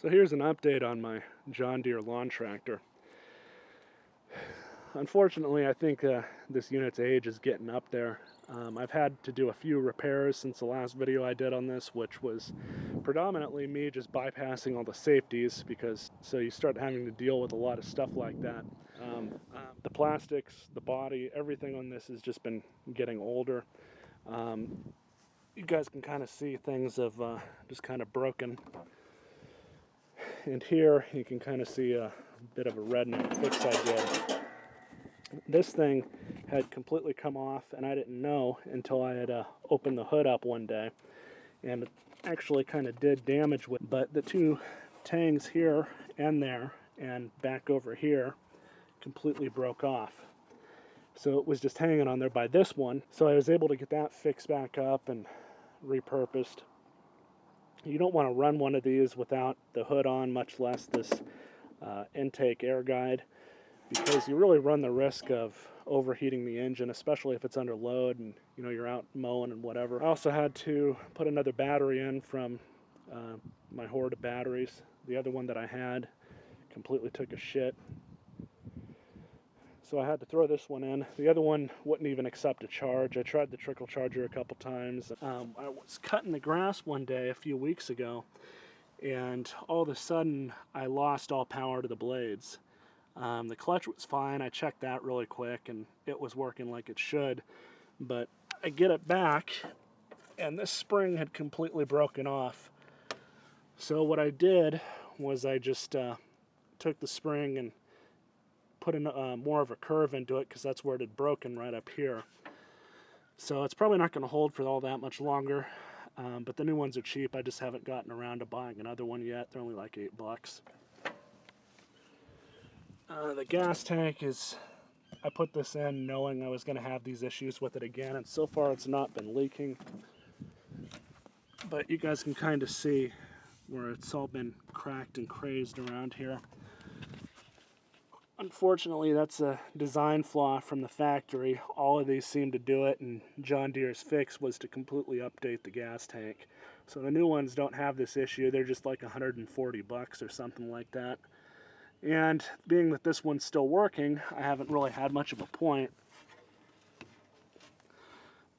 So here's an update on my John Deere lawn tractor. Unfortunately, I think this unit's age is getting up there. I've had to do a few repairs since the last video I did on this, which was predominantly me just bypassing all the safeties, because so you start having to deal with a lot of stuff like that. The plastics, the body, everything on this has just been getting older. You guys can kind of see things have just kind of broken. And here you can kind of see a bit of a redneck fix I did. This thing had completely come off, and I didn't know until I had opened the hood up one day, and it actually kind of did damage with. But the two tangs here and there and back over here completely broke off. So it was just hanging on there by this one. So I was able to get that fixed back up and repurposed. You don't want to run one of these without the hood on, much less this intake air guide, because you really run the risk of overheating the engine, especially if it's under load and you're out mowing and whatever. I also had to put another battery in from my hoard of batteries. The other one that I had completely took a shit, so I had to throw this one in. The other one wouldn't even accept a charge. I tried the trickle charger a couple times. I was cutting the grass one day a few weeks ago, and all of a sudden I lost all power to the blades. The clutch was fine. I checked that really quick and it was working like it should, but I get it back and this spring had completely broken off. So what I did was I just took the spring and put in more of a curve into it, because that's where it had broken, right up here. So it's probably not going to hold for all that much longer, but the new ones are cheap. I just haven't gotten around to buying another one yet. They're only like $8. The gas tank is, I put this in knowing I was going to have these issues with it again, and so far it's not been leaking. But you guys can kind of see where it's all been cracked and crazed around here. Unfortunately, that's a design flaw from the factory. All of these seem to do it, and John Deere's fix was to completely update the gas tank. So the new ones don't have this issue. They're just like $140 or something like that. And being that this one's still working, I haven't really had much of a point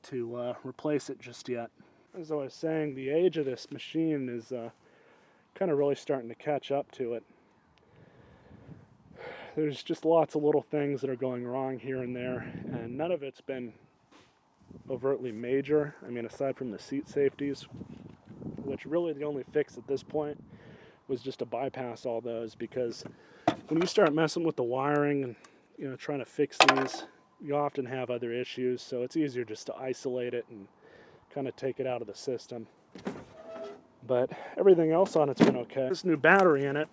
to replace it just yet. As I was saying, the age of this machine is kind of really starting to catch up to it. There's just lots of little things that are going wrong here and there, and none of it's been overtly major. I mean, aside from the seat safeties, which really the only fix at this point was just to bypass all those, because when you start messing with the wiring and trying to fix these, you often have other issues, so it's easier just to isolate it and kind of take it out of the system. But everything else on it's been okay. This new battery in it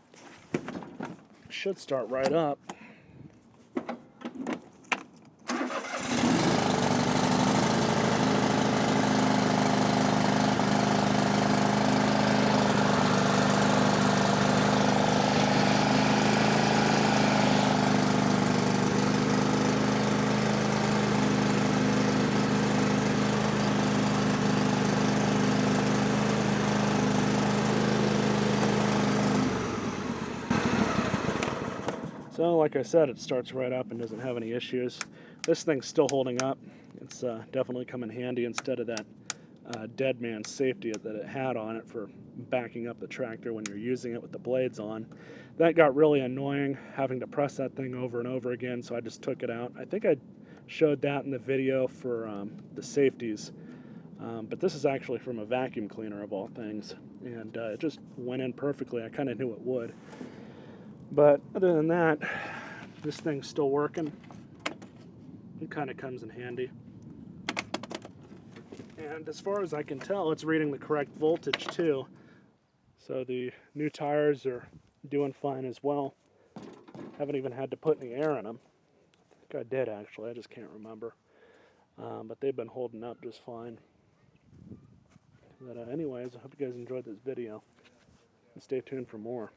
should start right up. So like I said, it starts right up and doesn't have any issues. This thing's still holding up. It's definitely come in handy instead of that dead man safety that it had on it for backing up the tractor when you're using it with the blades on. That got really annoying, having to press that thing over and over again, so I just took it out. I think I showed that in the video for the safeties, but this is actually from a vacuum cleaner of all things, and it just went in perfectly. I kind of knew it would. But other than that, this thing's still working. It kind of comes in handy. And as far as I can tell, it's reading the correct voltage too. So the new tires are doing fine as well. Haven't even had to put any air in them. I think I did actually, I just can't remember. But they've been holding up just fine. But anyways, I hope you guys enjoyed this video. And stay tuned for more.